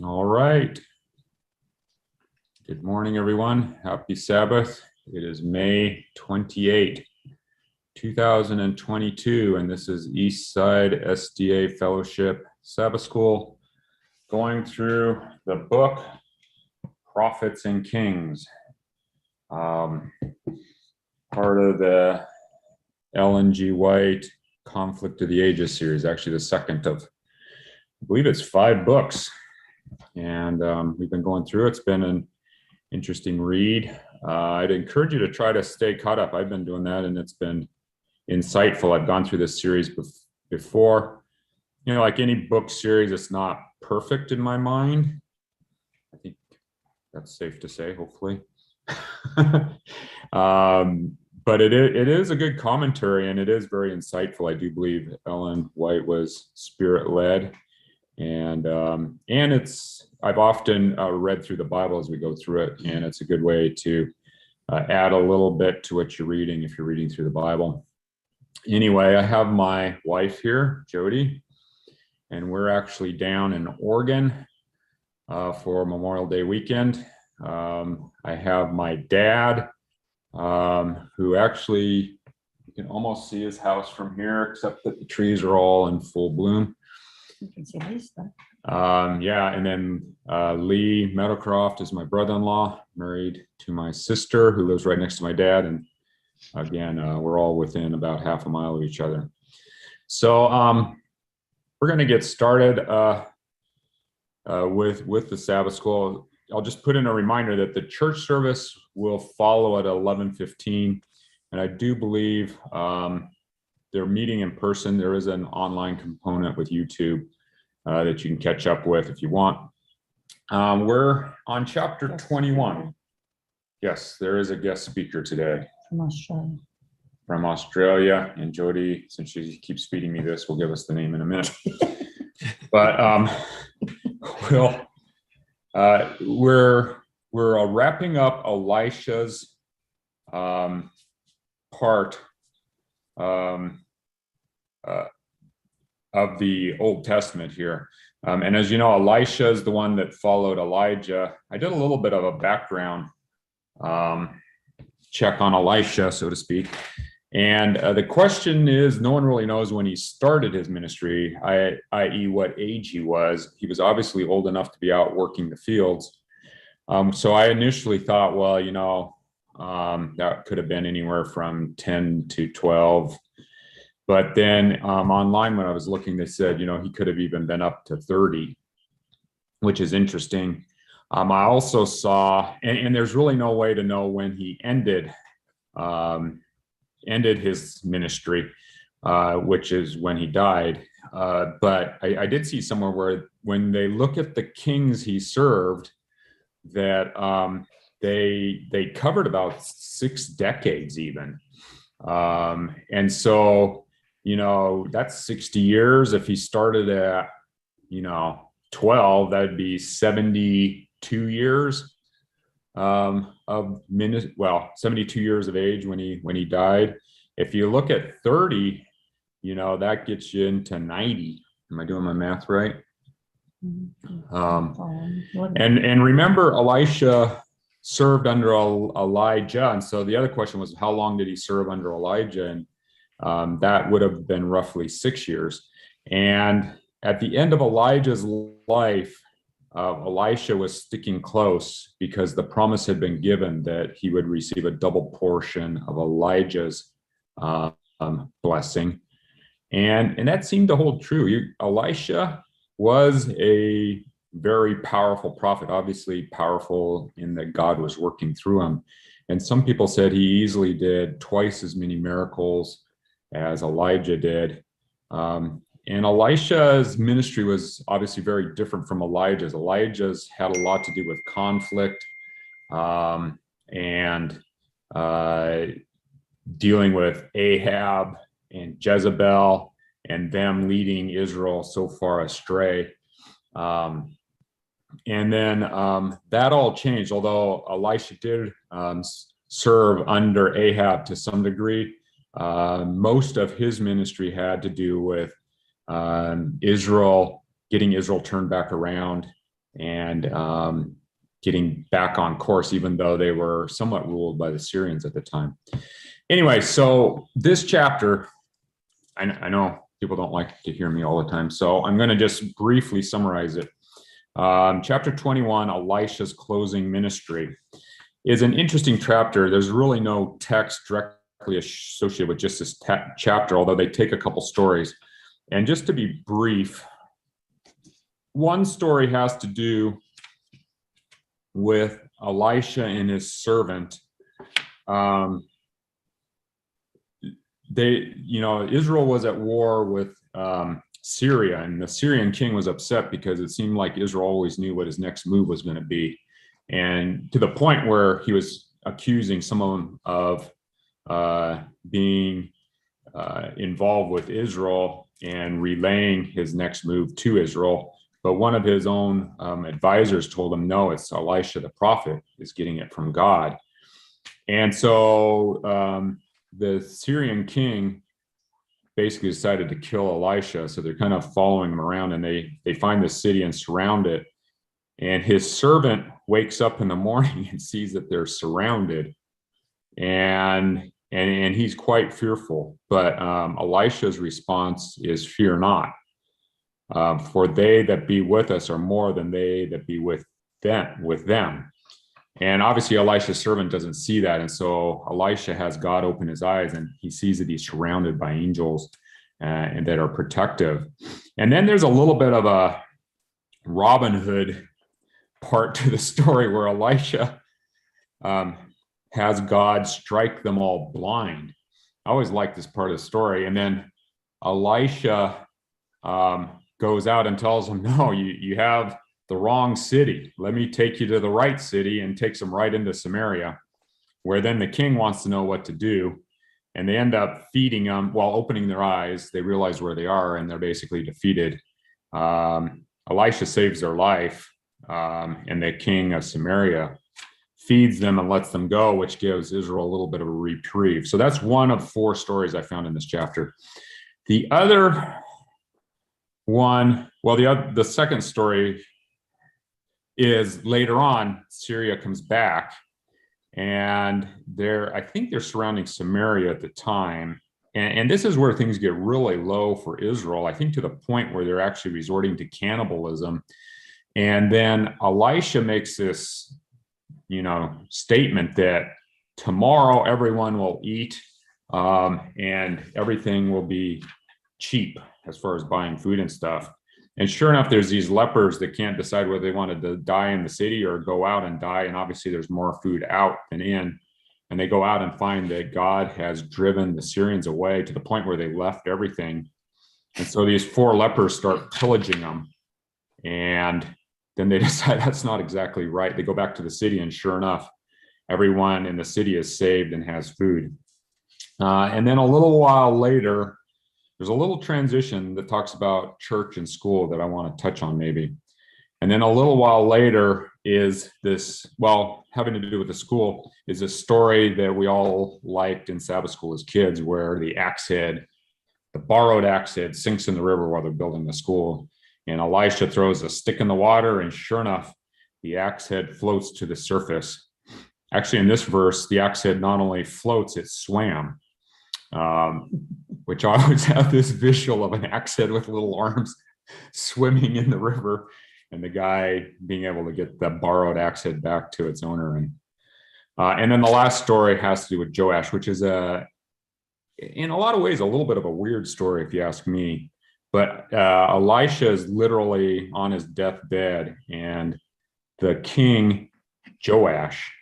All right. Good morning, everyone. Happy Sabbath. It is May 28, 2022, and this is Eastside SDA Fellowship Sabbath School, going through the book Prophets and Kings, part of the Ellen G. White Conflict of the Ages series, actually the second of, I believe it's 5 books. And we've been going through it. It's been an interesting read. I'd encourage you to try to stay caught up. I've been doing that, and it's been insightful. I've gone through this series before. You know, like any book series, it's not perfect in my mind. I think that's safe to say, hopefully. But it is a good commentary, and it is very insightful. I do believe Ellen White was spirit-led. And I've often read through the Bible as we go through it, and it's a good way to add a little bit to what you're reading if you're reading through the Bible. Anyway, I have my wife here, Jody, and we're actually down in Oregon for Memorial Day weekend. I have my dad, who actually, you can almost see his house from here, except that the trees are all in full bloom. You can see ESDAF. Yeah, and then Lee Meadowcroft is my brother-in-law, married to my sister, who lives right next to my dad. And again, we're all within about half a mile of each other. So we're going to get started with the Sabbath School. I'll just put in a reminder that the church service will follow at 11:15, and I do believe they're meeting in person. There is an online component with YouTube that you can catch up with if you want. We're on chapter 21. Yes, there is a guest speaker today. From Australia. And Jody, since she keeps feeding me this, will give us the name in a minute. But we're wrapping up Elisha's part of the Old Testament here. And as you know, Elisha is the one that followed Elijah. I did a little bit of a background check on Elisha, so to speak. And the question is, no one really knows when he started his ministry, i.e. what age he was. He was obviously old enough to be out working the fields. So I initially thought, well, you know, that could have been anywhere from 10 to 12. But then online, when I was looking, they said, you know, he could have even been up to 30, which is interesting. I also saw, and there's really no way to know when he ended his ministry, which is when he died. But I did see somewhere where when they look at the kings he served, that they covered about 6 decades even. And so, you know, that's 60 years. If he started at, you know, 12, that'd be 72 years of 72 years of age when he died. If you look at 30, you know, that gets you into 90. Am I doing my math right? And remember, Elisha served under Elijah. And so the other question was, how long did he serve under Elijah? And that would have been roughly 6 years. And at the end of Elijah's life, Elisha was sticking close because the promise had been given that he would receive a double portion of Elijah's blessing. And that seemed to hold true. Elisha was a very powerful prophet, obviously powerful in that God was working through him. And some people said he easily did twice as many miracles as Elijah did. And Elisha's ministry was obviously very different from Elijah's. Elijah's had a lot to do with conflict and dealing with Ahab and Jezebel and them leading Israel so far astray. And then that all changed, although Elisha did serve under Ahab to some degree. Most of his ministry had to do with Israel, getting Israel turned back around and getting back on course, even though they were somewhat ruled by the Syrians at the time. Anyway, so this chapter, I know people don't like to hear me all the time, so I'm going to just briefly summarize it. Chapter 21, Elisha's closing ministry, is an interesting chapter. There's really no text directly associated with just this chapter, although they take a couple stories. And just to be brief, one story has to do with Elisha and his servant. Israel was at war with Syria, and the Syrian king was upset because it seemed like Israel always knew what his next move was going to be. And to the point where he was accusing some of them of being involved with Israel and relaying his next move to Israel. But one of his own advisors told him, no, it's Elisha the prophet is getting it from God. And so the Syrian king basically decided to kill Elisha. So they're kind of following him around, and they find the city and surround it. And his servant wakes up in the morning and sees that they're surrounded, and he's quite fearful. But Elisha's response is, "Fear not, for they that be with us are more than they that be with them." And obviously Elisha's servant doesn't see that. And so Elisha has God open his eyes, and he sees that he's surrounded by angels and that are protective. And then there's a little bit of a Robin Hood part to the story where Elisha has God strike them all blind. I always like this part of the story. And then Elisha goes out and tells them, no, you have the wrong city. Let me take you to the right city, and takes them right into Samaria, where then the king wants to know what to do. And they end up feeding them while opening their eyes. They realize where they are, and they're basically defeated. Elisha saves their life, and the king of Samaria feeds them and lets them go, which gives Israel a little bit of a reprieve. So that's one of 4 stories I found in this chapter. The other one, well, the second story is later on. Syria comes back, and I think they're surrounding Samaria at the time. And this is where things get really low for Israel, I think, to the point where they're actually resorting to cannibalism. And then Elisha makes this, statement that tomorrow everyone will eat, and everything will be cheap as far as buying food and stuff. And sure enough, there's these lepers that can't decide whether they wanted to die in the city or go out and die. And obviously there's more food out than in. And they go out and find that God has driven the Syrians away to the point where they left everything. And so these 4 lepers start pillaging them. And then they decide that's not exactly right. They go back to the city, and sure enough, everyone in the city is saved and has food. And then a little while later, there's a little transition that talks about church and school that I want to touch on maybe. And then a little while later is this, well, having to do with the school, is a story that we all liked in Sabbath school as kids, where the borrowed axe head sinks in the river while they're building the school. And Elisha throws a stick in the water, and sure enough, the axe head floats to the surface. Actually, in this verse, the axe head not only floats, it swam. Which I always have this visual of an axe head with little arms swimming in the river, and the guy being able to get the borrowed axe head back to its owner. And then the last story has to do with Joash, which is in a lot of ways, a little bit of a weird story, if you ask me. But Elisha is literally on his deathbed, and the king, Joash,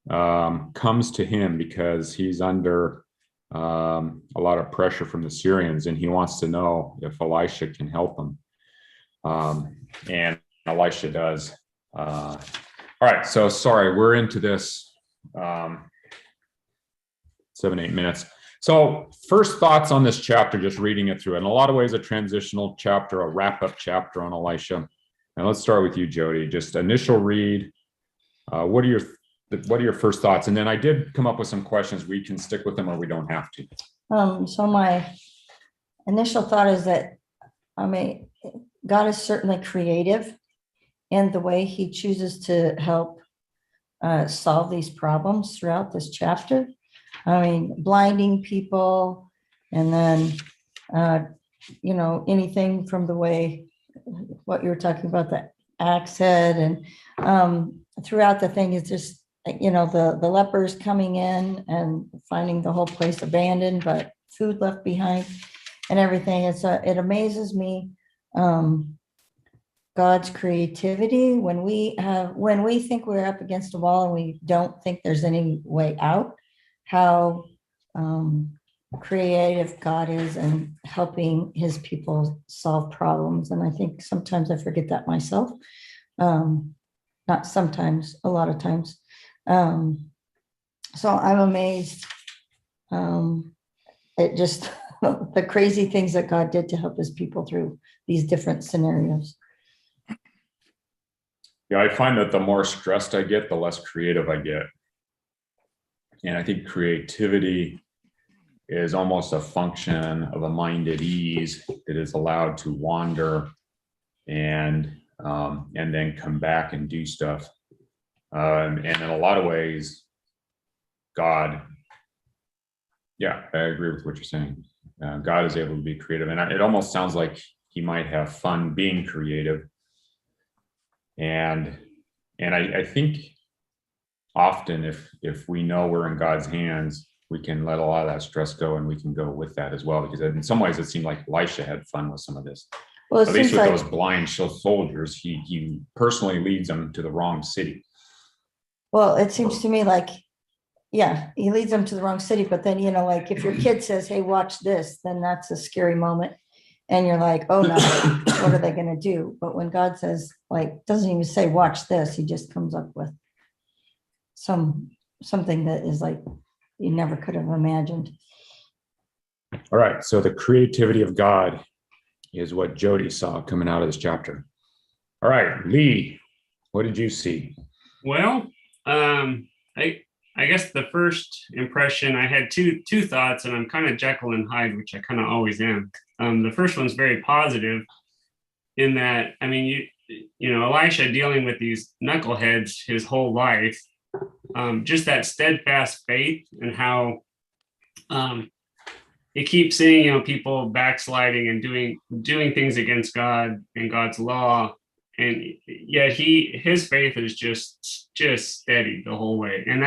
comes to him because he's under a lot of pressure from the Syrians, and he wants to know if Elisha can help him. And Elisha does. All right, so sorry, we're into this 7-8 minutes. So first thoughts on this chapter, just reading it through. In a lot of ways, a transitional chapter, a wrap-up chapter on Elisha. And let's start with you, Jody. Just initial read. What are your first thoughts? And then I did come up with some questions. We can stick with them, or we don't have to. So my initial thought is that, God is certainly creative, and the way he chooses to help solve these problems throughout this chapter. I mean, blinding people, and then, anything from the way, what you were talking about, the axe head, and throughout the thing is just, the lepers coming in and finding the whole place abandoned, but food left behind and everything. It amazes me, God's creativity when we think we're up against a wall and we don't think there's any way out, how creative God is and helping his people solve problems. And I think sometimes I forget that myself. Not sometimes, a lot of times. So I'm amazed at just the crazy things that God did to help his people through these different scenarios. Yeah, I find that the more stressed I get, the less creative I get. And I think creativity is almost a function of a mind at ease that is allowed to wander and then come back and do stuff. And in a lot of ways, God, yeah, I agree with what you're saying. God is able to be creative, and it almost sounds like he might have fun being creative. And I think often if we know we're in God's hands, we can let a lot of that stress go, and we can go with that as well. Because in some ways, it seemed like Elisha had fun with some of this. Well, at least with those blind soldiers, he personally leads them to the wrong city. Well, it seems to me like, yeah, he leads them to the wrong city. But then, like if your kid says, "Hey, watch this," then that's a scary moment. And you're like, oh no, what are they going to do? But when God says, doesn't even say, watch this, he just comes up with something that is like, you never could have imagined. All right. So the creativity of God is what Jody saw coming out of this chapter. All right, Lee, what did you see? Well, I guess the first impression, I had two thoughts, and I'm kind of Jekyll and Hyde, which I kind of always am. The first one's very positive in that, I mean, Elisha dealing with these knuckleheads his whole life, just that steadfast faith and how he keeps seeing, people backsliding and doing things against God and God's law. And yet his faith is just steady the whole way. And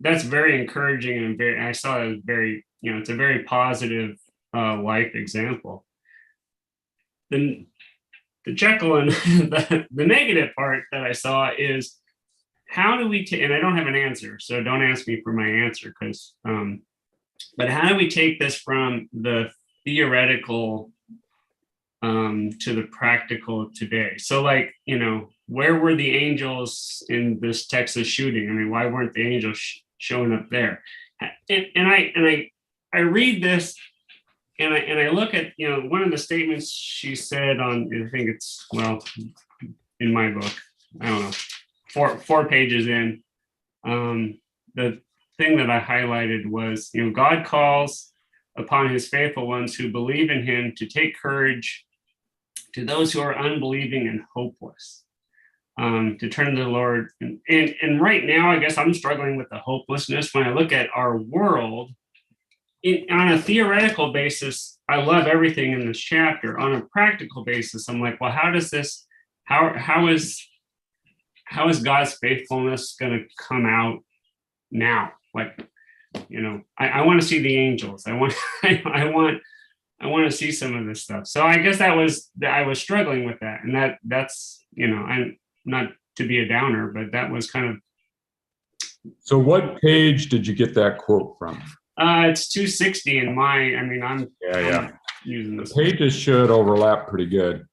that's very encouraging, and I saw it as very, it's a very positive life example. Then the Jekyll and the negative part that I saw is, how do we take, and I don't have an answer, so don't ask me for my answer, because but how do we take this from the theoretical to the practical today? So where were the angels in this Texas shooting? I mean, why weren't the angels showing up there? And I read this, and I look at, one of the statements she said on, I think it's, in my book, I don't know, four pages in, the thing that I highlighted was, God calls upon his faithful ones who believe in him to take courage to those who are unbelieving and hopeless, to turn to the Lord. And right now, I guess I'm struggling with the hopelessness when I look at our world. On a theoretical basis, I love everything in this chapter. On a practical basis, I'm like, well, how is God's faithfulness going to come out now? I want to see the angels. I want to see some of this stuff. So I guess I was struggling with that, and that's I'm not to be a downer, but that was kind of. So what page did you get that quote from? It's 260 in I'm using this. The pages should overlap pretty good.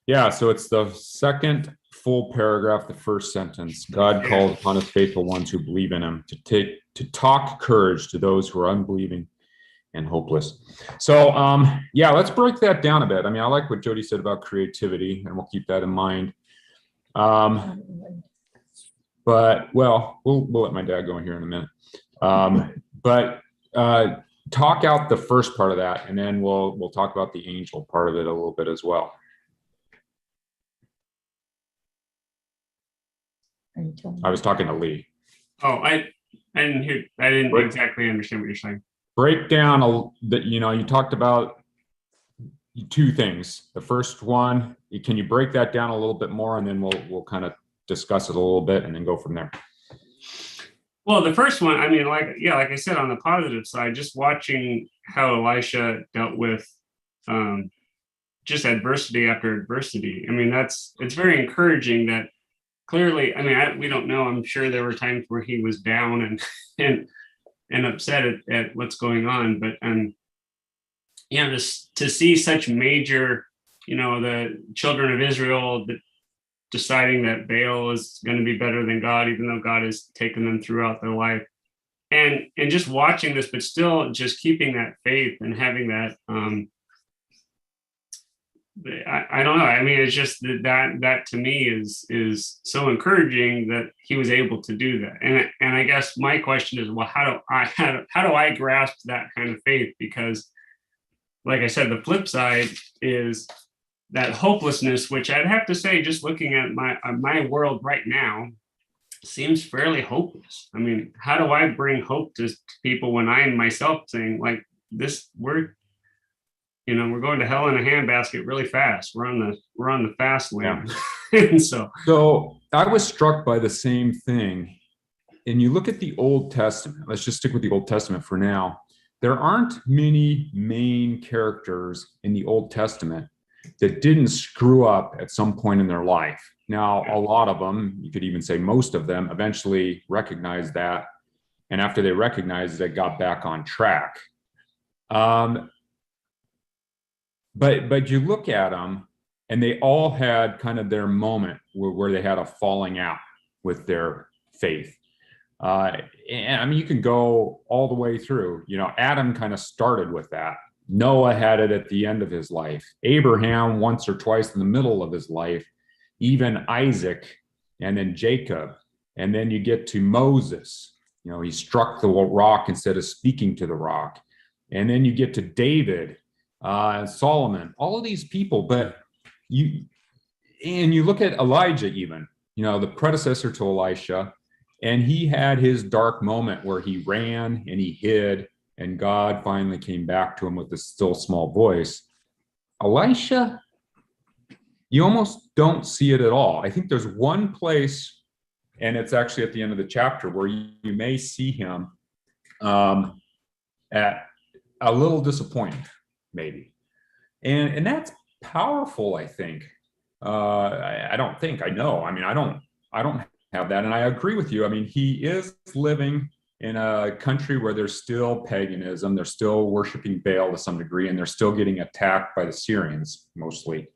Yeah, so it's the second full paragraph, the first sentence. God calls upon his faithful ones who believe in him to talk courage to those who are unbelieving and hopeless. So let's break that down a bit. I mean, I like what Jody said about creativity, and we'll keep that in mind. But we'll let my dad go in here in a minute. But talk out the first part of that, and then we'll talk about the angel part of it a little bit as well. Are you telling me? I was talking to Lee. Oh, I didn't hear. I didn't Right. exactly understand what you're saying. Break down that, you talked about two things. The first one, can you break that down a little bit more, and then we'll kind of discuss it a little bit and then go from there. Well, the first one, I mean, like I said, on the positive side, just watching how Elisha dealt with just adversity after adversity. I mean, it's very encouraging that clearly, I mean, we don't know. I'm sure there were times where he was down and upset at what's going on, but just to see such major, the children of Israel deciding that Baal is going to be better than God, even though God has taken them throughout their life, and just watching this, but still just keeping that faith and having that. I don't know. I mean, it's just that to me is so encouraging that he was able to do that. And I guess my question is, well, how do I grasp that kind of faith? Because, like I said, the flip side is that hopelessness, which I'd have to say, just looking at my world right now, seems fairly hopeless. I mean, how do I bring hope to people when I am myself saying like this? We're going to hell in a handbasket really fast. We're on the fast lane. Yeah. And so I was struck by the same thing. And you look at the Old Testament. Let's just stick with the Old Testament for now. There aren't many main characters in the Old Testament that didn't screw up at some point in their life. Now, a lot of them, you could even say most of them, eventually recognized that. And after they recognized it, got back on track. But you look at them, and they all had kind of their moment where they had a falling out with their faith. And I mean, you can go all the way through. Adam kind of started with that. Noah had it at the end of his life. Abraham once or twice in the middle of his life. Even Isaac, and then Jacob. And then you get to Moses. He struck the rock instead of speaking to the rock. And then you get to David, Solomon, all of these people. But you look at Elijah even, the predecessor to Elisha, and he had his dark moment where he ran and he hid, and God finally came back to him with a still small voice. Elisha, you almost don't see it at all. I think there's one place, and it's actually at the end of the chapter, where you may see him at a little disappointed, maybe. And that's powerful, I think. I don't think, I know. I mean, I don't have that. And I agree with you. I mean, he is living in a country where there's still paganism. They're still worshiping Baal to some degree, and they're still getting attacked by the Syrians, mostly.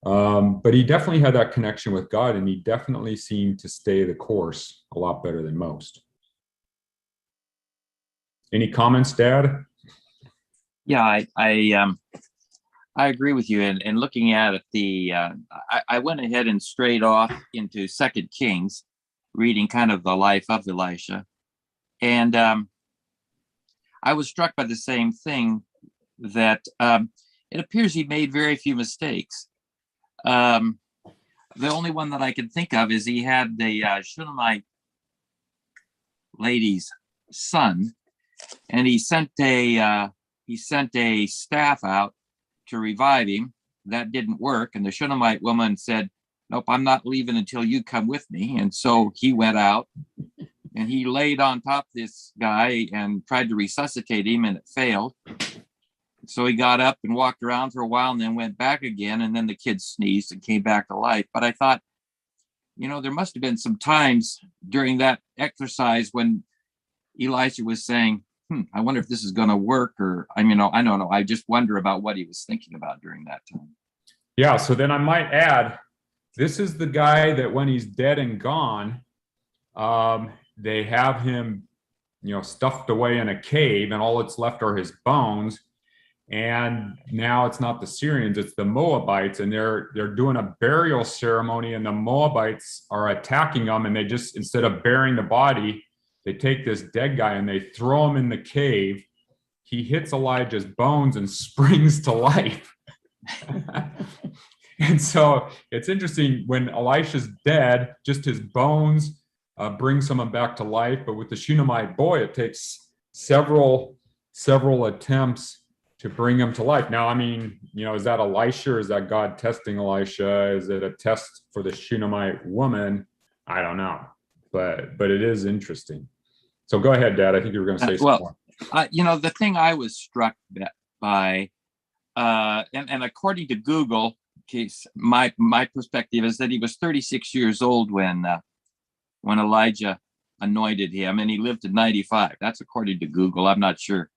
But he definitely had that connection with God, and he definitely seemed to stay the course a lot better than most. Any comments, Dad? Yeah, I agree with you. And looking at it, I went ahead and strayed off into 2 Kings, reading kind of the life of Elisha. And I was struck by the same thing, that it appears he made very few mistakes. The only one that I can think of is he had the Shunammite lady's son, and he sent a staff out to revive him. That didn't work, and the Shunammite woman said, "Nope, I'm not leaving until you come with me." And so he went out and he laid on top of this guy and tried to resuscitate him, and it failed. So he got up and walked around for a while and then went back again, and then the kid sneezed and came back to life. But I thought, there must have been some times during that exercise when Elisha was saying, I wonder if this is going to work, or I don't know. I just wonder about what he was thinking about during that time. Yeah, so then I might add, this is the guy that when he's dead and gone, they have him, stuffed away in a cave, and all that's left are his bones. And now it's not the Syrians, it's the Moabites, and they're doing a burial ceremony, and the Moabites are attacking them, and they just, instead of burying the body, they take this dead guy and they throw him in the cave. He hits Elijah's bones and springs to life. And so it's interesting when Elisha's dead, just his bones bring someone back to life. But with the Shunammite boy, it takes several attempts to bring him to life. Now, I mean, is that Elisha or is that God testing Elisha? Is it a test for the Shunammite woman? I don't know, but it is interesting. So go ahead, Dad. I think you were going to say something more. The thing I was struck by, and according to Google, my perspective is that he was 36 years old when Elijah anointed him, and he lived to 95. That's according to Google. I'm not sure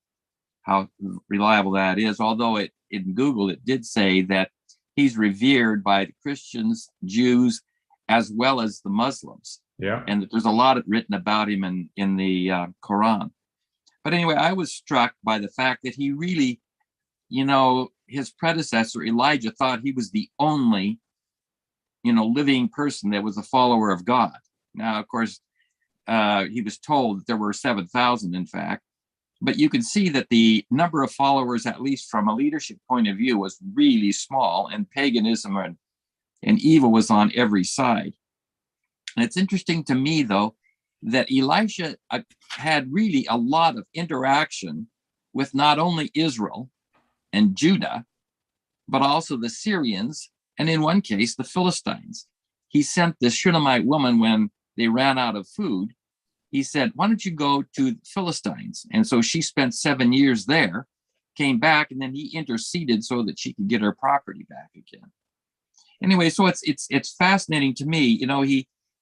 how reliable that is, although in Google it did say that he's revered by the Christians, Jews, as well as the Muslims. Yeah, and that there's a lot written about him in the Quran. But anyway, I was struck by the fact that he really, his predecessor Elijah thought he was the only, living person that was a follower of God. Now, of course, he was told that there were 7,000, in fact. But you can see that the number of followers, at least from a leadership point of view, was really small, and paganism and evil was on every side. And it's interesting to me, though, that Elisha had really a lot of interaction with not only Israel and Judah, but also the Syrians, and in one case, the Philistines. He sent the Shunammite woman when they ran out of food. He said, why don't you go to the Philistines? And so she spent 7 years there, came back, and then he interceded so that she could get her property back again. Anyway, so it's fascinating to me.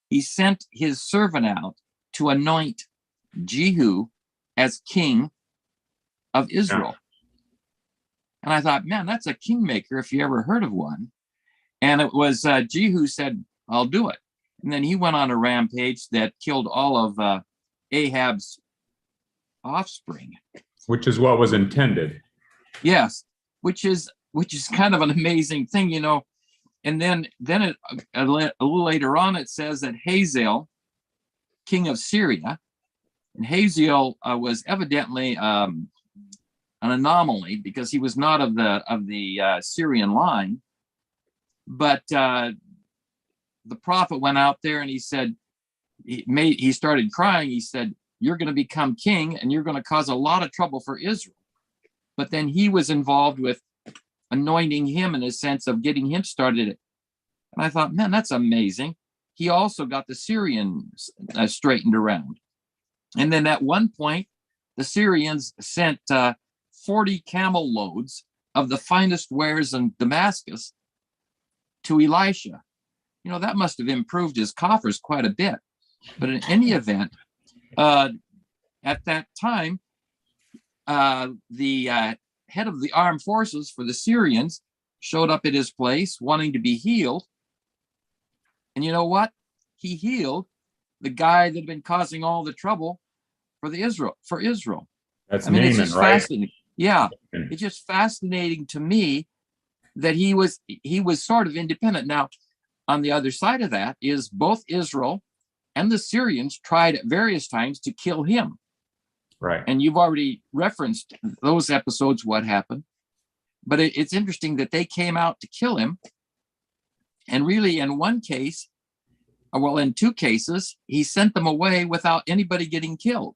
He sent his servant out to anoint Jehu as king of Israel. And I thought, man, that's a kingmaker if you ever heard of one. And it was Jehu said, I'll do it. And then he went on a rampage that killed all of Ahab's offspring. Which is what was intended. Yes, which is kind of an amazing thing, And then a little later on, it says that Hazael, king of Syria, and Hazael was evidently an anomaly because he was not of the Syrian line, but the prophet went out there and he said, he started crying. He said, you're going to become king and you're going to cause a lot of trouble for Israel. But then he was involved with anointing him in a sense of getting him started. And I thought, man, that's amazing. He also got the Syrians straightened around. And then at one point, the Syrians sent 40 camel loads of the finest wares in Damascus to Elisha. That must have improved his coffers quite a bit. But in any event, at that time, the head of the armed forces for the Syrians showed up at his place wanting to be healed. And you know what? He healed the guy that had been causing all the trouble for Israel. That's Naaman, it's just right? Fascinating. Yeah, it's just fascinating to me that he was sort of independent. Now, on the other side of that is both Israel and the Syrians tried at various times to kill him. Right. And you've already referenced those episodes, what happened. But it's interesting that they came out to kill him. And really, in one case, in two cases, he sent them away without anybody getting killed.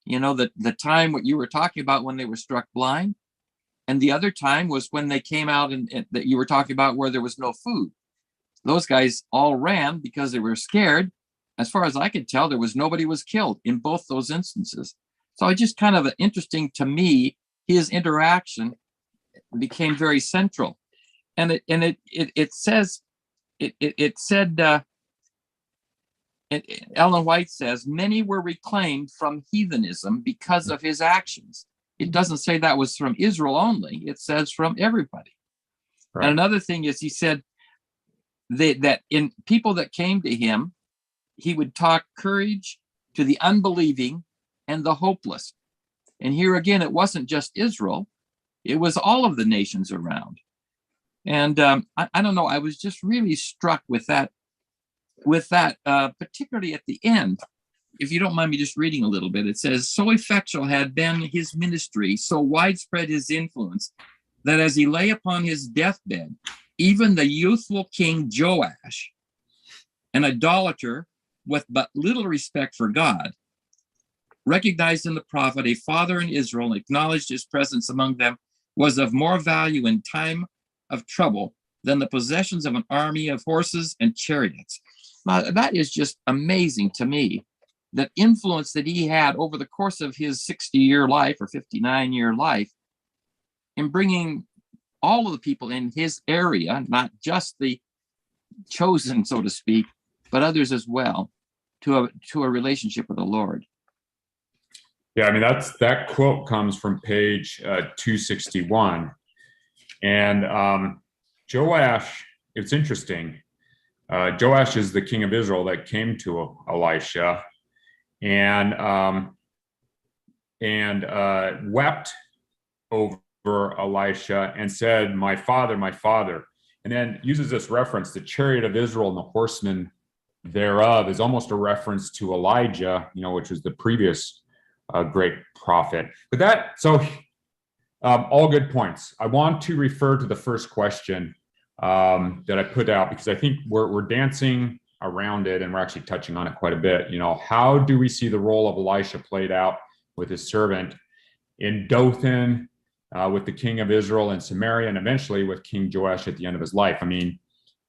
The time what you were talking about when they were struck blind. And the other time was when they came out and that you were talking about where there was no food. Those guys all ran because they were scared. As far as I could tell, nobody was killed in both those instances. So it just kind of interesting to me, his interaction became very central. And it said, Ellen White says, many were reclaimed from heathenism because of his actions. It doesn't say that was from Israel only. It says from everybody. Right. And another thing is he said that in people that came to him, he would talk courage to the unbelieving and the hopeless. And here again, it wasn't just Israel. It was all of the nations around. And I don't know, I was just really struck with that, particularly at the end. If you don't mind me just reading a little bit, it says, so effectual had been his ministry, so widespread his influence, that as he lay upon his deathbed, Even the youthful King Joash, an idolater with but little respect for God, recognized in the prophet a father in Israel and acknowledged his presence among them, was of more value in time of trouble than the possessions of an army of horses and chariots. Now, that is just amazing to me, that influence that he had over the course of his 60-year life or 59-year life in bringing all of the people in his area, not just the chosen, so to speak, but others as well, to a relationship with the Lord. Yeah, I mean, that quote comes from page 261. And Joash, it's interesting. Joash is the king of Israel that came to Elisha and wept over Elisha and said, my father, and then uses this reference, the chariot of Israel and the horsemen thereof is almost a reference to Elijah, which was the previous great prophet. But all good points. I want to refer to the first question that I put out, because I think we're dancing around it and we're actually touching on it quite a bit. How do we see the role of Elisha played out with his servant in Dothan, with the king of Israel in Samaria, and eventually with King Joash at the end of his life? I mean,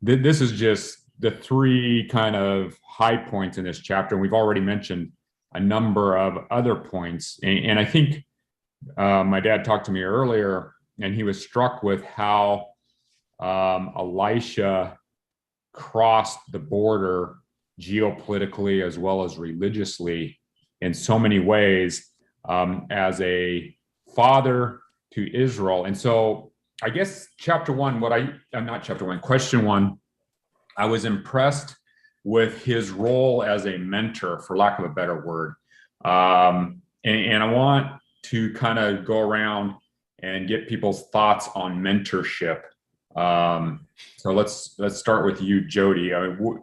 this is just the three kind of high points in this chapter. And we've already mentioned a number of other points. And I think my dad talked to me earlier, and he was struck with how Elisha crossed the border geopolitically as well as religiously in so many ways, as a father to Israel. And so I guess question one, I was impressed with his role as a mentor, for lack of a better word. And I want to kind of go around and get people's thoughts on mentorship. So let's start with you, Jody. I mean,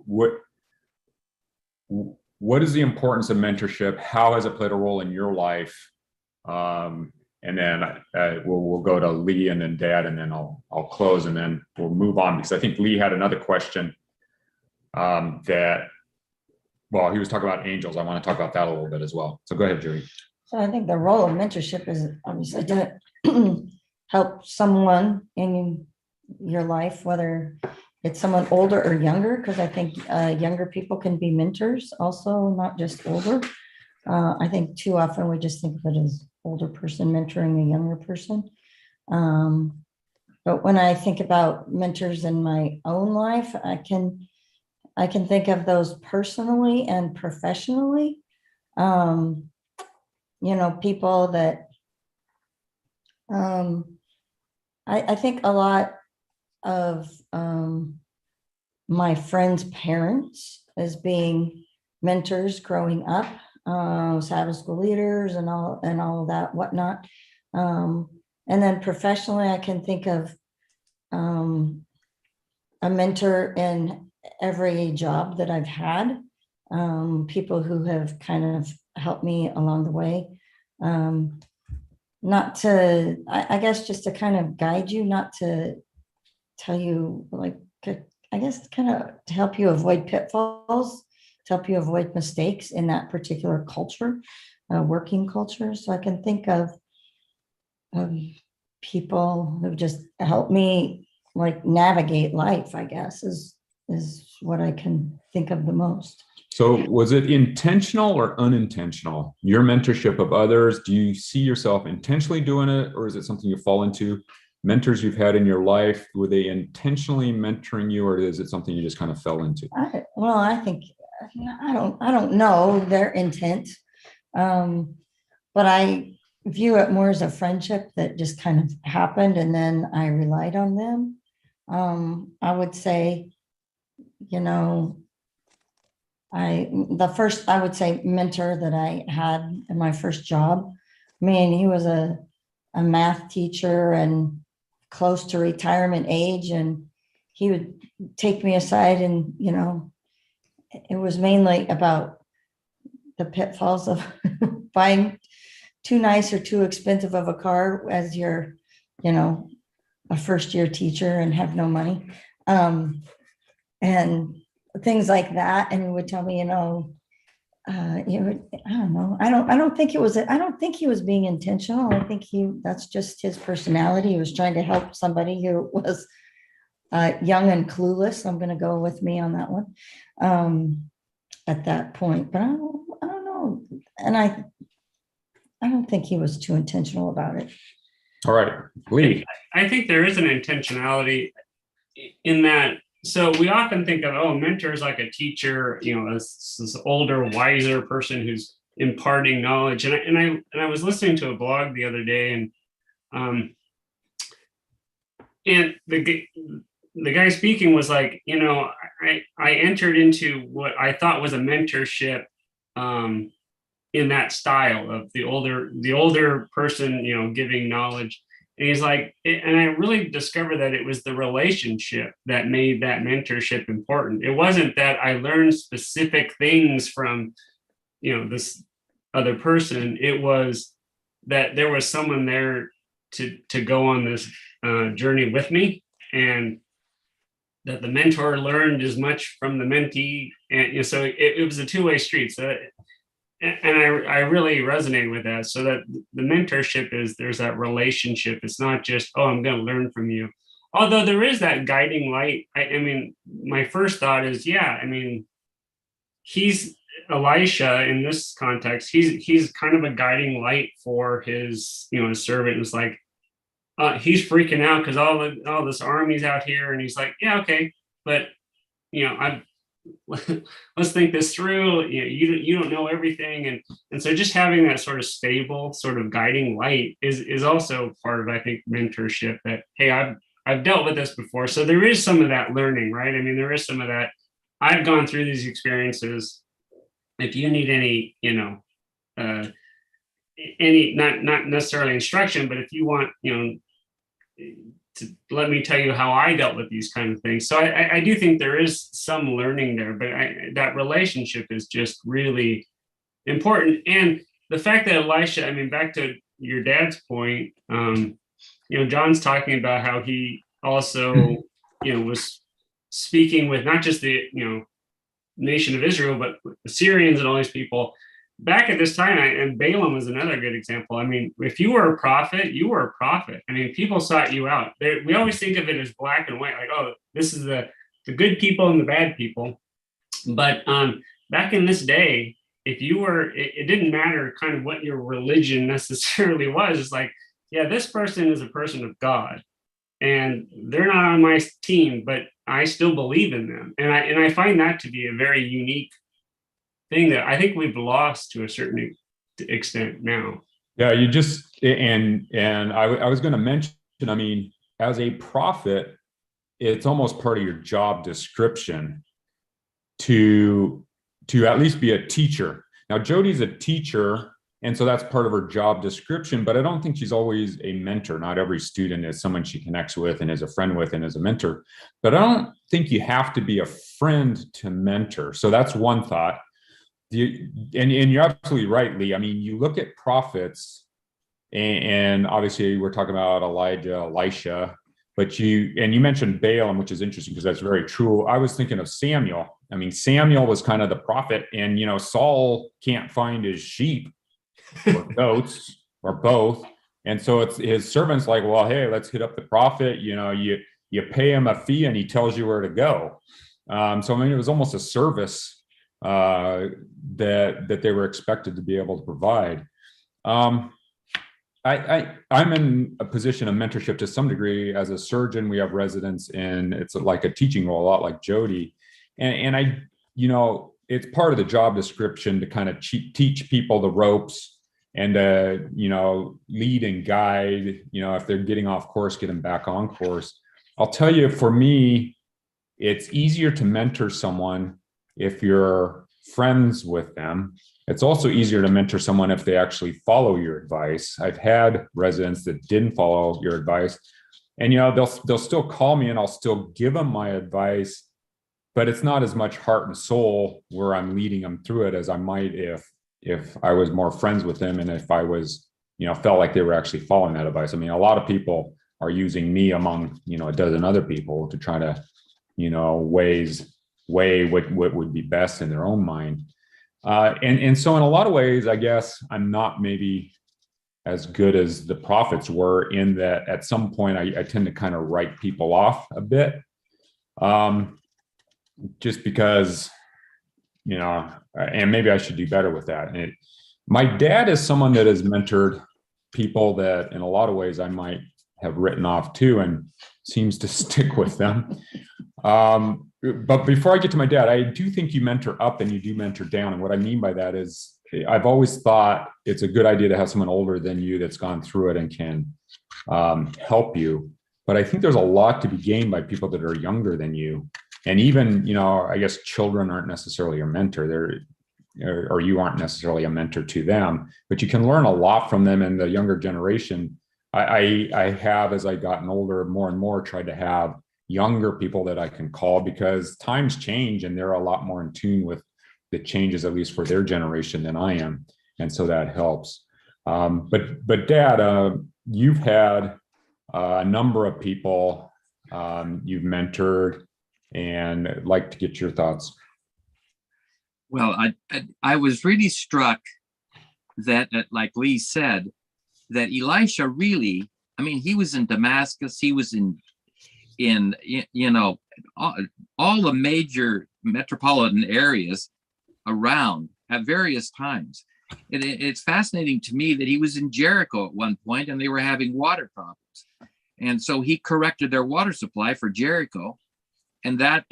what is the importance of mentorship? How has it played a role in your life? And then we'll go to Lee and then Dad, and then I'll close, and then we'll move on, because I think Lee had another question he was talking about angels. I want to talk about that a little bit as well. So go ahead, Jody. So I think the role of mentorship is obviously to help someone in your life, whether it's someone older or younger, because I think younger people can be mentors also, not just older. I think too often we just think of it as older person mentoring a younger person. But when I think about mentors in my own life, I can think of those personally and professionally. People that I think a lot of my friends' parents as being mentors growing up, Sabbath school leaders and all of that whatnot. And then professionally, I can think of a mentor in every job that I've had, people who have kind of helped me along the way. Not to, I guess, just to kind of guide you, not to tell you, I guess, kind of to help you avoid pitfalls, to help you avoid mistakes in that particular culture, working culture. So I can think of people who just help me navigate life, I guess, is what I can think of the most. So was it intentional or unintentional, your mentorship of others? Do you see yourself intentionally doing it, or is it something you fall into? Mentors you've had in your life, were they intentionally mentoring you, or is it something you just kind of fell into? I think, I don't know their intent, but I view it more as a friendship that just kind of happened, and then I relied on them. I would say, the first, I would say, mentor that I had in my first job, he was a math teacher and close to retirement age, and he would take me aside, and it was mainly about the pitfalls of buying too nice or too expensive of a car as your a first-year teacher and have no money. And things like that. And he would tell me, I don't know. I don't think he was being intentional. I think that's just his personality. He was trying to help somebody who was young and clueless. I'm going to go with me on that one at that point, but I don't know. And I don't think he was too intentional about it. All right, Lee. I think there is an intentionality in that. So we often think of, oh, mentor is like a teacher, this older, wiser person who's imparting knowledge. And I was listening to a blog the other day, and the guy speaking was like, I entered into what I thought was a mentorship in that style of the older person, giving knowledge. And he's like, and I really discovered that it was the relationship that made that mentorship important. It wasn't that I learned specific things from, this other person. It was that there was someone there to go on this journey with me, and that the mentor learned as much from the mentee. And so it was a two-way street. So and I really resonate with that. So that the mentorship there's that relationship. It's not just, oh, I'm going to learn from you. Although there is that guiding light. I mean, my first thought is, he's Elisha in this context. He's kind of a guiding light for his, his servant. It's like, he's freaking out because all this army's out here. And he's like, yeah, okay. But, let's think this through. You don't know everything, and so just having that sort of stable, sort of guiding light is also part of, I think, mentorship. That, hey, I've dealt with this before, so there is some of that learning, right? I mean, there is some of that. I've gone through these experiences. If you need any, not necessarily instruction, but if you want, to let me tell you how I dealt with these kind of things. So I do think there is some learning there, but that relationship is just really important. And the fact that Elisha, I mean, back to your dad's point, John's talking about how he also, was speaking with not just the, nation of Israel, but the Syrians and all these people. Back at this time, and Balaam was another good example. I mean, if you were a prophet, you were a prophet. I mean, people sought you out. We always think of it as black and white, like, oh, this is the good people and the bad people. But back in this day, if you were, it didn't matter kind of what your religion necessarily was. It's like, yeah, this person is a person of God, and they're not on my team, but I still believe in them. And I find that to be a very unique thing that I think we've lost to a certain extent now. Yeah, you just, and I was going to mention, I mean, as a prophet, it's almost part of your job description to at least be a teacher. Now, Jody's a teacher, and so that's part of her job description, but I don't think she's always a mentor. Not every student is someone she connects with and is a friend with and is a mentor, but I don't think you have to be a friend to mentor. So that's one thought. And you're absolutely right, Lee. I mean, you look at prophets, and obviously we're talking about Elijah, Elisha, but you mentioned Balaam, which is interesting because that's very true. I was thinking of Samuel. I mean, Samuel was kind of the prophet, and Saul can't find his sheep or goats or both, and so it's his servants like, well, hey, let's hit up the prophet. You pay him a fee, and he tells you where to go. So I mean, it was almost a service that they were expected to be able to provide. I'm in a position of mentorship to some degree. As a surgeon, we have residents, and it's like a teaching role, a lot like Jody. And I, it's part of the job description to kind of teach people the ropes and, lead and guide, if they're getting off course, get them back on course. I'll tell you, for me, it's easier to mentor someone if you're friends with them. It's also easier to mentor someone if they actually follow your advice. I've had residents that didn't follow your advice, and they'll still call me and I'll still give them my advice, but it's not as much heart and soul where I'm leading them through it as I might if I was more friends with them and if I was, felt like they were actually following that advice. I mean, a lot of people are using me among, a dozen other people to try to, weigh what would be best in their own mind. And so in a lot of ways, I guess I'm not maybe as good as the prophets were, in that at some point I tend to kind of write people off a bit, just because, and maybe I should do better with that. And my dad is someone that has mentored people that in a lot of ways I might have written off too, and seems to stick with them. But before I get to my dad, I do think you mentor up and you do mentor down. And what I mean by that is, I've always thought it's a good idea to have someone older than you that's gone through it and can help you. But I think there's a lot to be gained by people that are younger than you. And even, I guess children aren't necessarily your mentor. Or you aren't necessarily a mentor to them, but you can learn a lot from them. And the younger generation, I have, as I've gotten older, more and more tried to have younger people that I can call, because times change and they're a lot more in tune with the changes, at least for their generation, than I am. And so that helps. But Dad, you've had a number of people you've mentored, and I'd like to get your thoughts. Well, I was really struck that, like Lee said, that Elisha really, he was in Damascus, he was in all the major metropolitan areas around at various times. It's fascinating to me that he was in Jericho at one point and they were having water problems. And so he corrected their water supply for Jericho. And that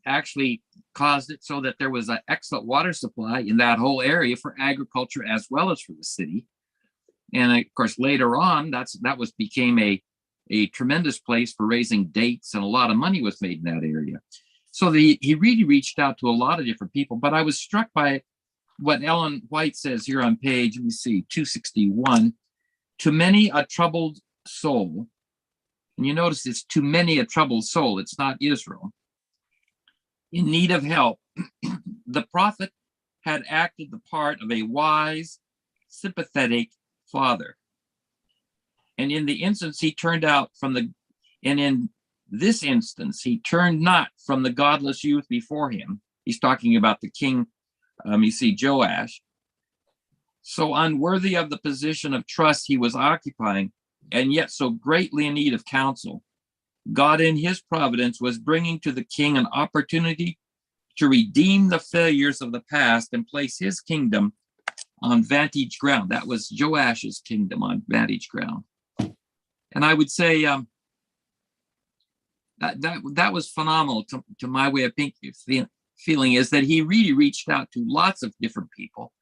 actually caused it so that there was an excellent water supply in that whole area for agriculture as well as for the city. And of course, later on, that became a tremendous place for raising dates, and a lot of money was made in that area. So he really reached out to a lot of different people. But I was struck by what Ellen White says here on page, 261, to many a troubled soul. And you notice it's to many a troubled soul. It's not Israel. In need of help, the prophet had acted the part of a wise, sympathetic father. And in the instance, he turned not from the godless youth before him. He's talking about the king, Joash. So unworthy of the position of trust he was occupying, and yet so greatly in need of counsel, God in his providence was bringing to the king an opportunity to redeem the failures of the past and place his kingdom on vantage ground. That was Joash's kingdom on vantage ground. And I would say that was phenomenal to my way of feeling, is that he really reached out to lots of different people.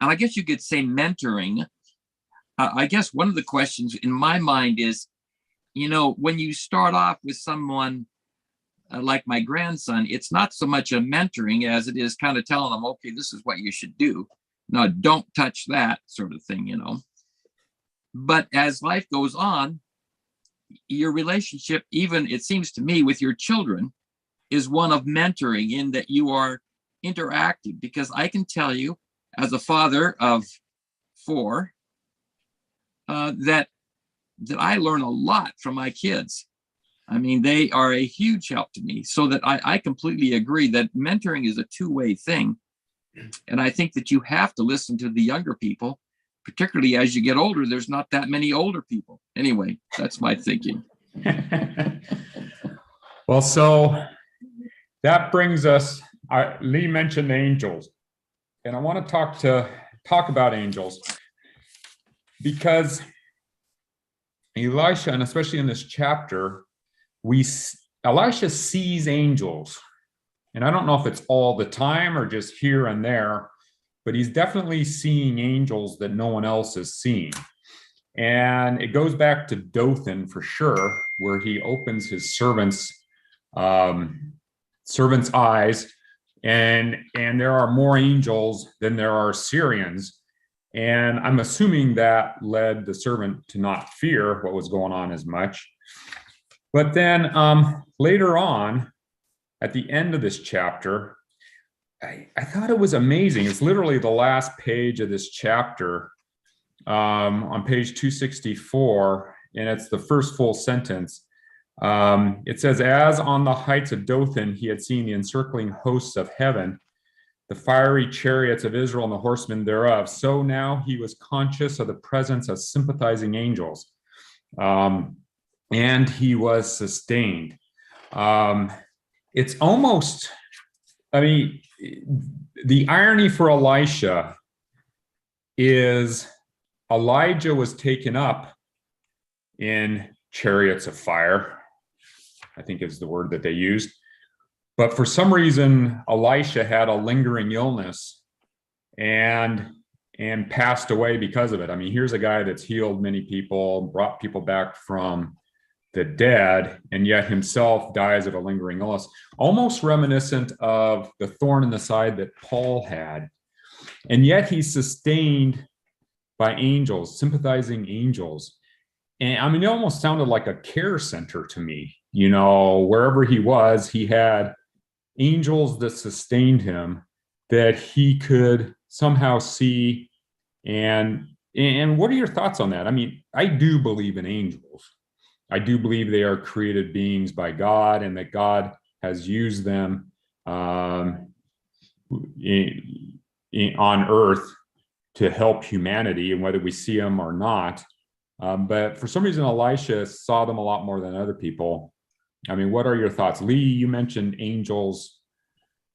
And I guess you could say mentoring. I guess one of the questions in my mind is, when you start off with someone like my grandson, it's not so much a mentoring as it is kind of telling them, okay, this is what you should do. No, don't touch that sort of thing, But as life goes on, your relationship, even it seems to me, with your children is one of mentoring, in that you are interactive. Because I can tell you, as a father of 4, that I learn a lot from my kids. They are a huge help to me, so that I completely agree that mentoring is a two-way thing. And I think that you have to listen to the younger people, particularly as you get older. There's not that many older people. Anyway, that's my thinking. Well, so that brings us, Lee mentioned angels, and I want to talk about angels, because Elisha, and especially in this chapter, Elisha sees angels. And I don't know if it's all the time or just here and there, but he's definitely seeing angels that no one else is seeing. And it goes back to Dothan for sure, where he opens his servant's eyes, and there are more angels than there are Syrians. And I'm assuming that led the servant to not fear what was going on as much. But then later on, at the end of this chapter, I thought it was amazing. It's literally the last page of this chapter, on page 264. and it's the first full sentence. It says, as on the heights of Dothan, he had seen the encircling hosts of heaven, the fiery chariots of Israel and the horsemen thereof. So now he was conscious of the presence of sympathizing angels, and he was sustained. It's almost, I mean, the irony for Elisha is Elijah was taken up in chariots of fire, I think is the word that they used. But for some reason, Elisha had a lingering illness and passed away because of it. I mean, here's a guy that's healed many people, brought people back from the dead, and yet himself dies of a lingering illness, almost reminiscent of the thorn in the side that Paul had. And yet he's sustained by angels, sympathizing angels. And I mean, it almost sounded like a care center to me. You know, wherever he was, he had angels that sustained him, that he could somehow see. And what are your thoughts on that? I mean, I do believe in angels. I do believe they are created beings by God, and that God has used them on earth to help humanity, and whether we see them or not. But for some reason, Elisha saw them a lot more than other people. I mean, what are your thoughts? Lee, you mentioned angels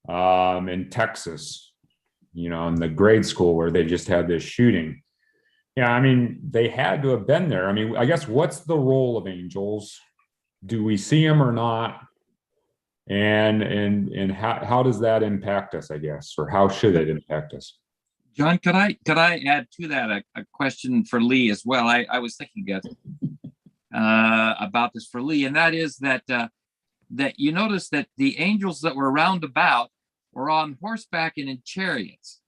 in Texas, you know, in the grade school where they just had this shooting. Yeah, I mean, they had to have been there. I mean, I guess what's the role of angels? Do we see them or not? And how does that impact us, I guess, or how should it impact us? John, could I add to that a question for Lee as well? I was thinking about this for Lee, and that is that you notice that the angels that were round about were on horseback and in chariots.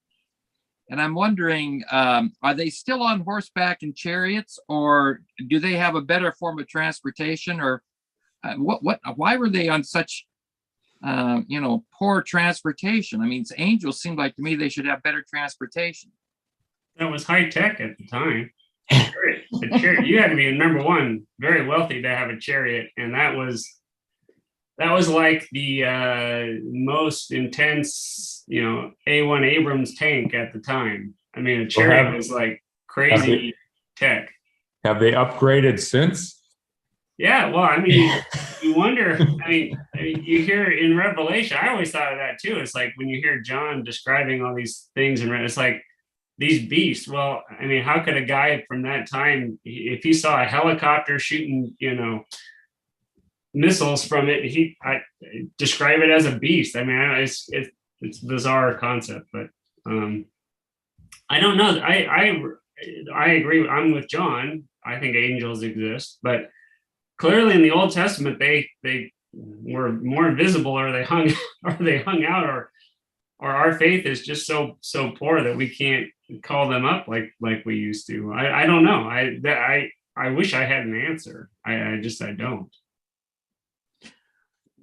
And I'm wondering, are they still on horseback and chariots, or do they have a better form of transportation, or why were they on such poor transportation? I mean, angels seem like to me they should have better transportation. That was high tech at the time. A chariot, you had to be, number one, very wealthy to have a chariot, and that was like the most intense, A1 Abrams tank at the time. I mean, a chariot was like crazy tech. Have they upgraded since? Yeah, well, I mean, you wonder. I mean, you hear in Revelation. I always thought of that too. It's like when you hear John describing all these things, and it's like these beasts. Well, I mean, how could a guy from that time, if he saw a helicopter shooting, missiles from it, I describe it as a beast? I mean, it's a bizarre concept, but I don't know. I agree. I'm with John. I think angels exist, but clearly in the Old Testament, they were more invisible, or they hung out, or our faith is just so poor that we can't call them up like we used to. I don't know. I wish I had an answer. I don't.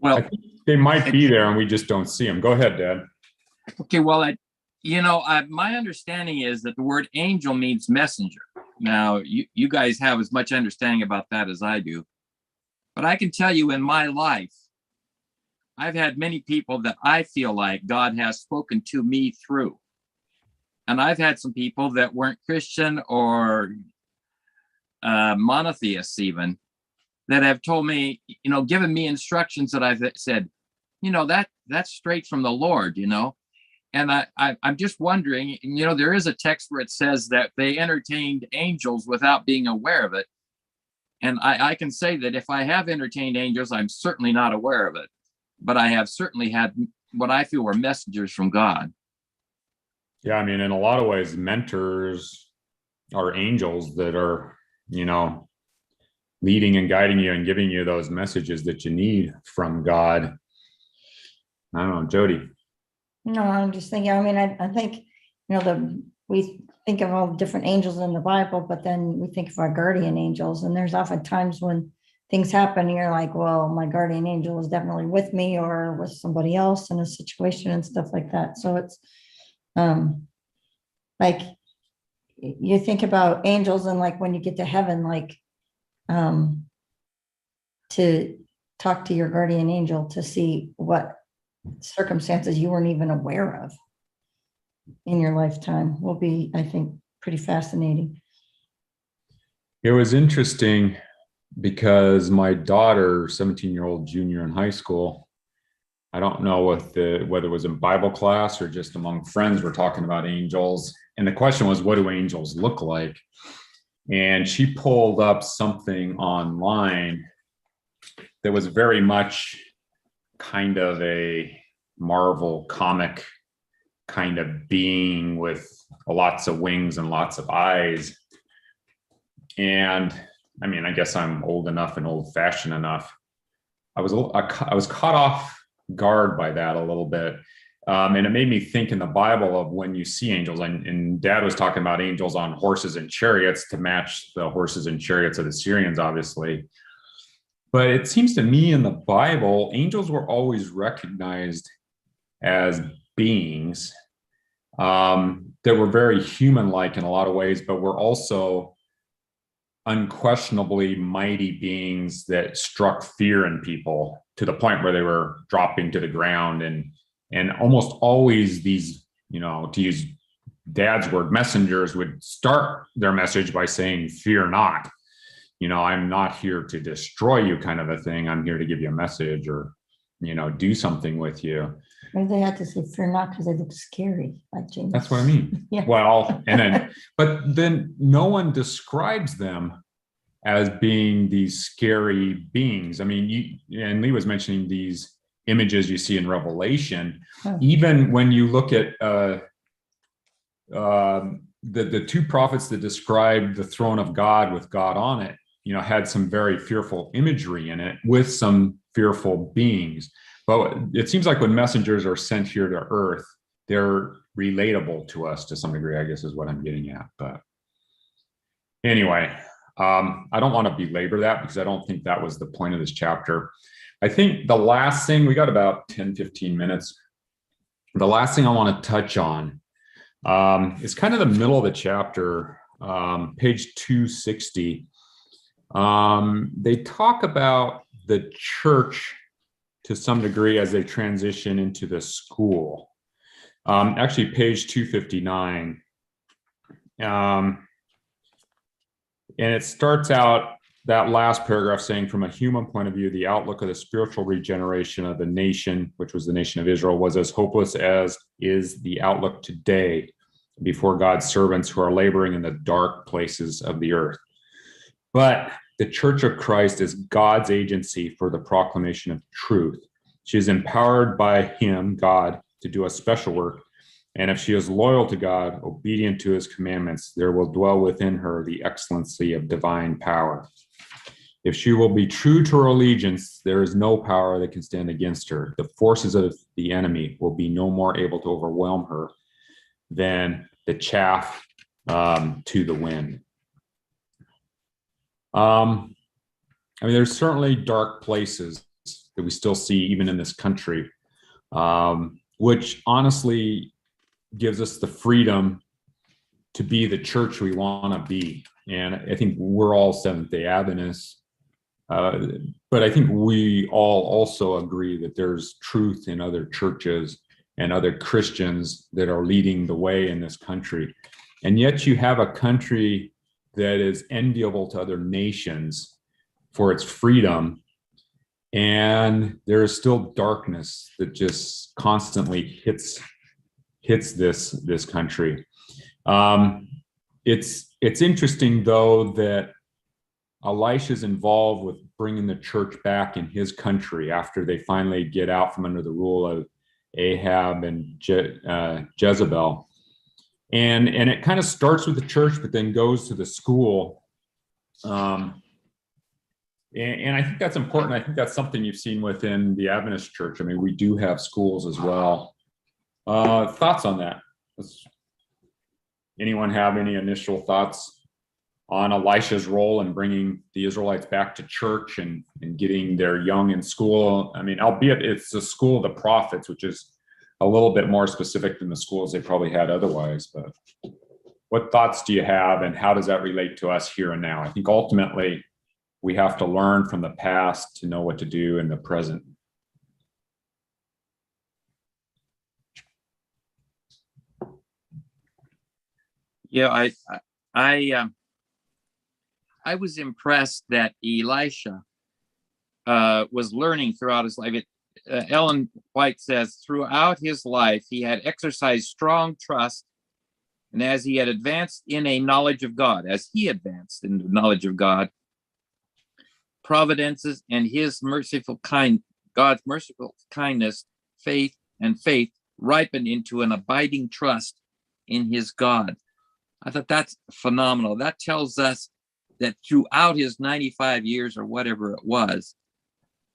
Well, I think they might be there and we just don't see them. Go ahead, Dad. Okay, well, my understanding is that the word angel means messenger. Now, you guys have as much understanding about that as I do. But I can tell you in my life, I've had many people that I feel like God has spoken to me through. And I've had some people that weren't Christian or monotheists even, that have told me, given me instructions that I've said, that's straight from the Lord, And I'm just wondering, there is a text where it says that they entertained angels without being aware of it. And I can say that if I have entertained angels, I'm certainly not aware of it. But I have certainly had what I feel were messengers from God. Yeah, I mean, in a lot of ways, mentors are angels that are, leading and guiding you and giving you those messages that you need from God. I don't know, Jody. No, I'm just thinking, I mean, I think, we think of all the different angels in the Bible, but then we think of our guardian angels. And there's often times when things happen and you're like, well, my guardian angel is definitely with me or with somebody else in a situation and stuff like that. So it's like you think about angels, and like when you get to heaven, like to talk to your guardian angel to see what circumstances you weren't even aware of in your lifetime will be, I think, pretty fascinating. It was interesting because my daughter, 17-year-old junior in high school, I don't know whether it was in Bible class or just among friends, we're talking about angels. And the question was, what do angels look like? And she pulled up something online that was very much kind of a Marvel comic kind of being with lots of wings and lots of eyes. And I mean, I guess I'm old enough and old-fashioned enough. I was caught off guard by that a little bit. And it made me think in the Bible of when you see angels, and Dad was talking about angels on horses and chariots to match the horses and chariots of the Syrians, obviously. But it seems to me in the Bible, angels were always recognized as beings that were very human-like in a lot of ways, but were also unquestionably mighty beings that struck fear in people to the point where they were dropping to the ground. And almost always these, to use Dad's word, messengers would start their message by saying, "Fear not. I'm not here to destroy you," kind of a thing. "I'm here to give you a message or, do something with you." Maybe they had to say fear not because they look scary, like James. That's what I mean. Yeah. Well, but then no one describes them as being these scary beings. I mean, and Lee was mentioning these images you see in Revelation. Huh. Even when you look at the two prophets that described the throne of God with God on it, had some very fearful imagery in it with some fearful beings. But it seems like when messengers are sent here to earth, they're relatable to us to some degree, I guess is what I'm getting at. But anyway, I don't want to belabor that because I don't think that was the point of this chapter. I think the last thing, we got about 10, 15 minutes. The last thing I want to touch on is kind of the middle of the chapter, page 260. They talk about the church to some degree as they transition into the school. Actually, page 259. And it starts out that last paragraph saying, from a human point of view, the outlook of the spiritual regeneration of the nation, which was the nation of Israel, was as hopeless as is the outlook today before God's servants who are laboring in the dark places of the earth. But the Church of Christ is God's agency for the proclamation of truth. She is empowered by him, God, to do a special work. And if she is loyal to God, obedient to his commandments, there will dwell within her the excellency of divine power. If she will be true to her allegiance, there is no power that can stand against her. The forces of the enemy will be no more able to overwhelm her than the chaff to the wind. I mean, there's certainly dark places that we still see even in this country, which honestly gives us the freedom to be the church we want to be. And I think we're all Seventh-day Adventists, but I think we all also agree that there's truth in other churches and other Christians that are leading the way in this country. And yet you have a country that is enviable to other nations for its freedom, and there is still darkness that just constantly hits this country. It's interesting though that Elisha's involved with bringing the church back in his country after they finally get out from under the rule of Ahab and Jezebel. And it kind of starts with the church, but then goes to the school. And I think that's important. I think that's something you've seen within the Adventist church. I mean, we do have schools as well. Thoughts on that? Anyone have any initial thoughts on Elisha's role in bringing the Israelites back to church and getting their young in school? I mean, albeit it's the school of the prophets, which is a little bit more specific than the schools they probably had otherwise. But what thoughts do you have, and how does that relate to us here and now? I think ultimately we have to learn from the past to know what to do in the present. Yeah, I was impressed that Elisha was learning throughout his life. Ellen White says, throughout his life, he had exercised strong trust, and as he had advanced in a knowledge of God, as he advanced in the knowledge of God, providences and his God's merciful kindness, faith ripened into an abiding trust in his God. I thought that's phenomenal. That tells us that throughout his 95 years or whatever it was,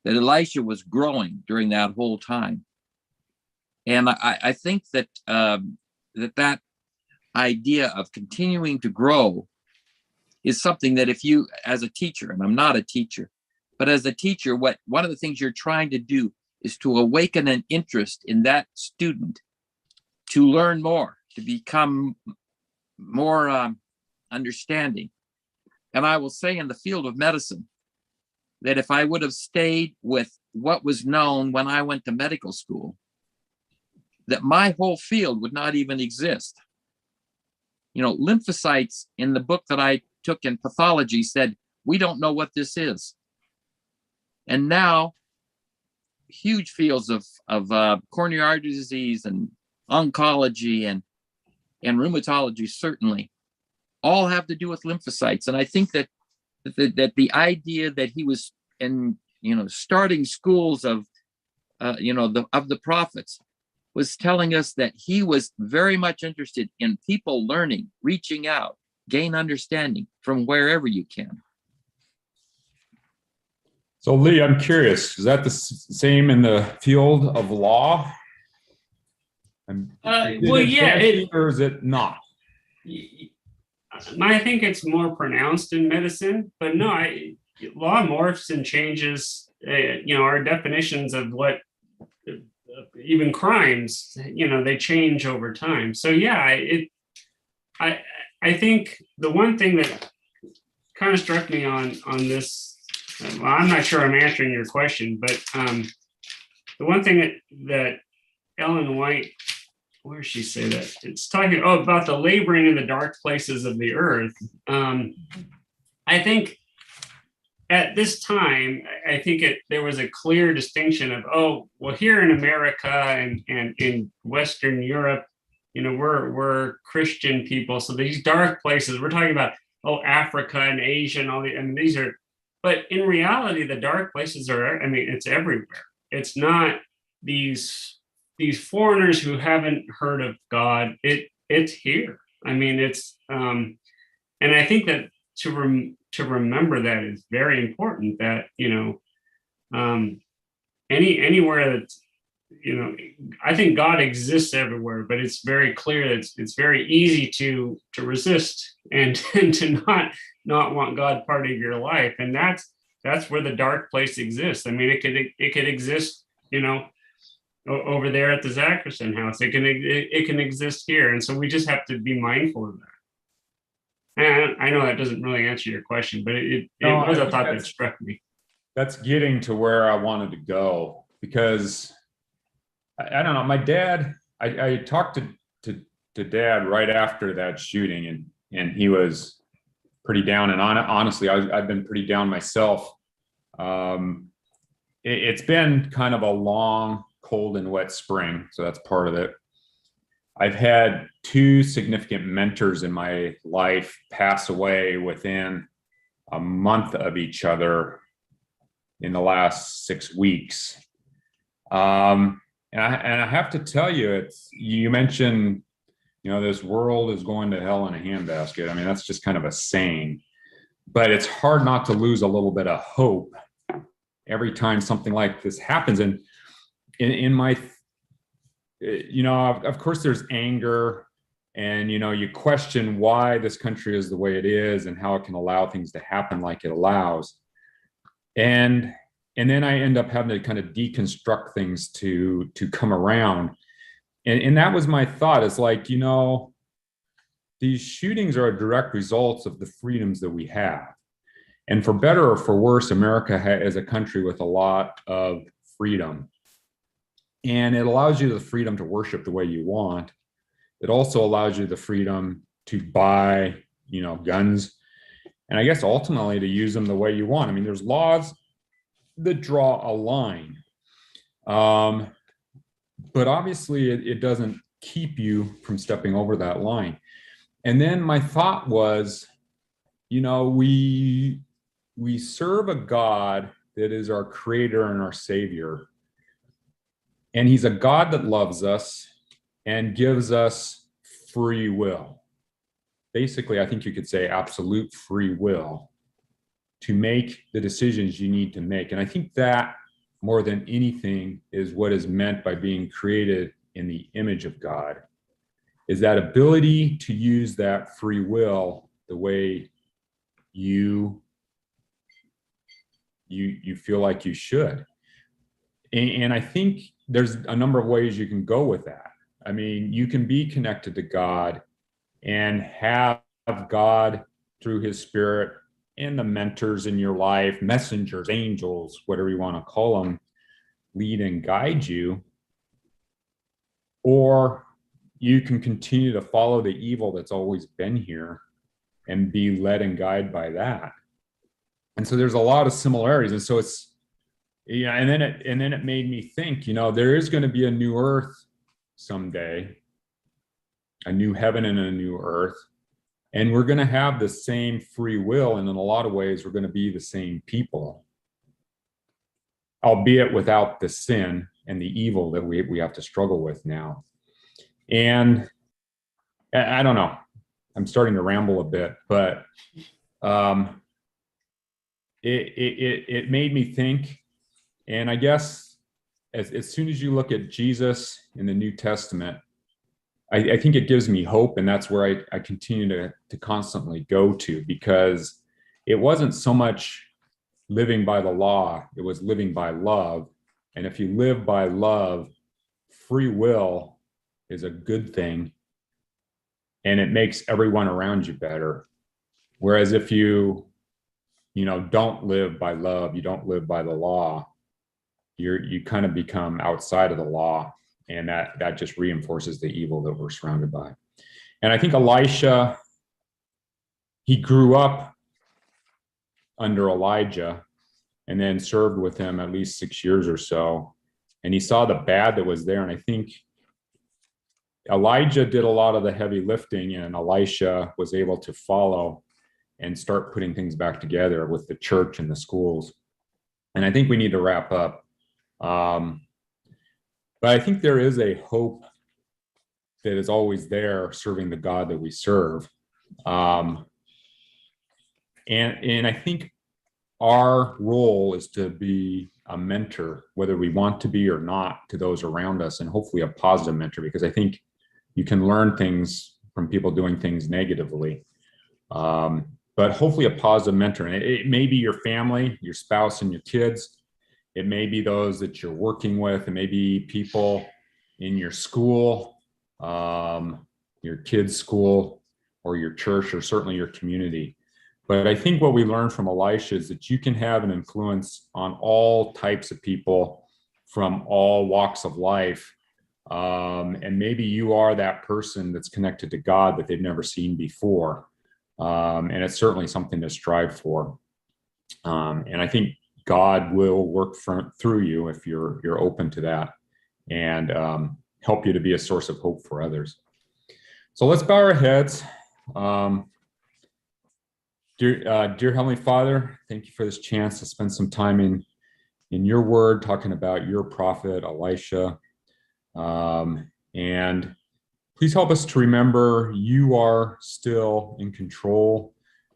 that Elisha was growing during that whole time. And I think that that idea of continuing to grow is something that if you, as a teacher, and I'm not a teacher, but as a teacher, one of the things you're trying to do is to awaken an interest in that student to learn more, to become more understanding. And I will say in the field of medicine that if I would have stayed with what was known when I went to medical school, that my whole field would not even exist. Lymphocytes in the book that I took in pathology said, we don't know what this is. And now huge fields of coronary artery disease and oncology and rheumatology certainly all have to do with lymphocytes. And I think that the idea that he was starting schools of the prophets was telling us that he was very much interested in people learning, reaching out, gain understanding from wherever you can. So Lee, I'm curious, is that the same in the field of law? Well, yeah. Or is it not? I think it's more pronounced in medicine, but no, law morphs and changes, our definitions of what even crimes, they change over time. So yeah, I think the one thing that kind of struck me on this, well, I'm not sure I'm answering your question, but the one thing that Ellen White, where does she say that? It's talking about the laboring in the dark places of the earth. I think at this time, I think there was a clear distinction of, here in America and in Western Europe, we're Christian people. So these dark places, we're talking about, Africa and Asia and all these are, but in reality, the dark places it's everywhere. It's not these foreigners who haven't heard of God. It's here. It's and I think that to remember that is very important, that anywhere that I think God exists everywhere, but it's very clear that it's very easy to resist and to not want God part of your life. And that's where the dark place exists. It could exist over there at the Zackerson house. It can exist here. And so we just have to be mindful of that. And I know that doesn't really answer your question, but it was a thought that struck me. That's getting to where I wanted to go, because I don't know, my dad, I talked to dad right after that shooting, and he was pretty down. And honestly, I've been pretty down myself. It's been kind of a long, cold and wet spring, so that's part of it. I've had two significant mentors in my life pass away within a month of each other in the last 6 weeks. And I have to tell you, you mentioned, this world is going to hell in a handbasket. That's just kind of a saying, but it's hard not to lose a little bit of hope every time something like this happens. And in my, of course there's anger, and, you question why this country is the way it is and how it can allow things to happen like it allows. And then I end up having to kind of deconstruct things to come around. And that was my thought. It's like, these shootings are a direct result of the freedoms that we have. And for better or for worse, America is a country with a lot of freedom. And it allows you the freedom to worship the way you want. It also allows you the freedom to buy, guns. And I guess ultimately to use them the way you want. I mean, there's laws that draw a line. But obviously it doesn't keep you from stepping over that line. And then my thought was, we serve a God that is our creator and our savior. And he's a God that loves us and gives us free will. Basically, I think you could say absolute free will to make the decisions you need to make. And I think that more than anything is what is meant by being created in the image of God, is that ability to use that free will the way you feel like you should. And I think there's a number of ways you can go with that. I mean, you can be connected to God and have God through his spirit and the mentors in your life, messengers, angels, whatever you want to call them, lead and guide you. Or you can continue to follow the evil that's always been here and be led and guided by that. And so there's a lot of similarities. And so it's, and then it made me think, there is going to be a new earth someday, a new heaven and a new earth. And we're going to have the same free will. And in a lot of ways, we're going to be the same people, albeit without the sin and the evil that we have to struggle with now. And I don't know, I'm starting to ramble a bit, but it made me think. And I guess as soon as you look at Jesus in the New Testament, I think it gives me hope. And that's where I continue to constantly go to, because it wasn't so much living by the law, it was living by love. And if you live by love, free will is a good thing, and it makes everyone around you better. Whereas if you don't live by love, you don't live by the law, you kind of become outside of the law, and that just reinforces the evil that we're surrounded by. And I think Elisha, he grew up under Elijah and then served with him at least 6 years or so. And he saw the bad that was there. And I think Elijah did a lot of the heavy lifting, and Elisha was able to follow and start putting things back together with the church and the schools. And I think we need to wrap up. But I think there is a hope that is always there, serving the God that we serve. And I think our role is to be a mentor, whether we want to be or not, to those around us, and hopefully a positive mentor, because I think you can learn things from people doing things negatively. But hopefully a positive mentor. And it may be your family, your spouse, and your kids. It may be those that you're working with. It may be people in your school, your kids' school, or your church, or certainly your community. But I think what we learned from Elisha is that you can have an influence on all types of people from all walks of life. And maybe you are that person that's connected to God that they've never seen before. And it's certainly something to strive for. And I think God will work through you if you're open to that, and help you to be a source of hope for others. So let's bow our heads. Dear Heavenly Father, thank you for this chance to spend some time in your word, talking about your prophet, Elisha. And please help us to remember you are still in control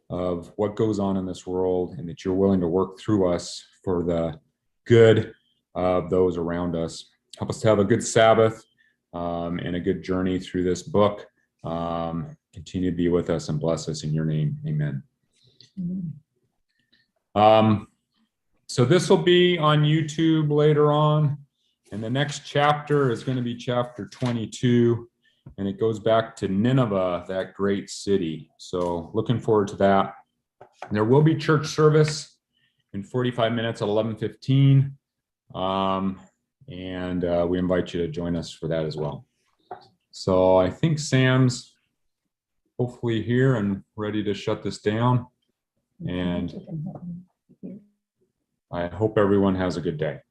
of what goes on in this world, and that you're willing to work through us for the good of those around us. Help us to have a good Sabbath and a good journey through this book. Continue to be with us and bless us in your name. Amen. So this will be on YouTube later on, and the next chapter is going to be chapter 22, and it goes back to Nineveh, that great city. So looking forward to that. There will be church service in 45 minutes at 11:15. And we invite you to join us for that as well. So I think Sam's hopefully here and ready to shut this down. And I hope everyone has a good day.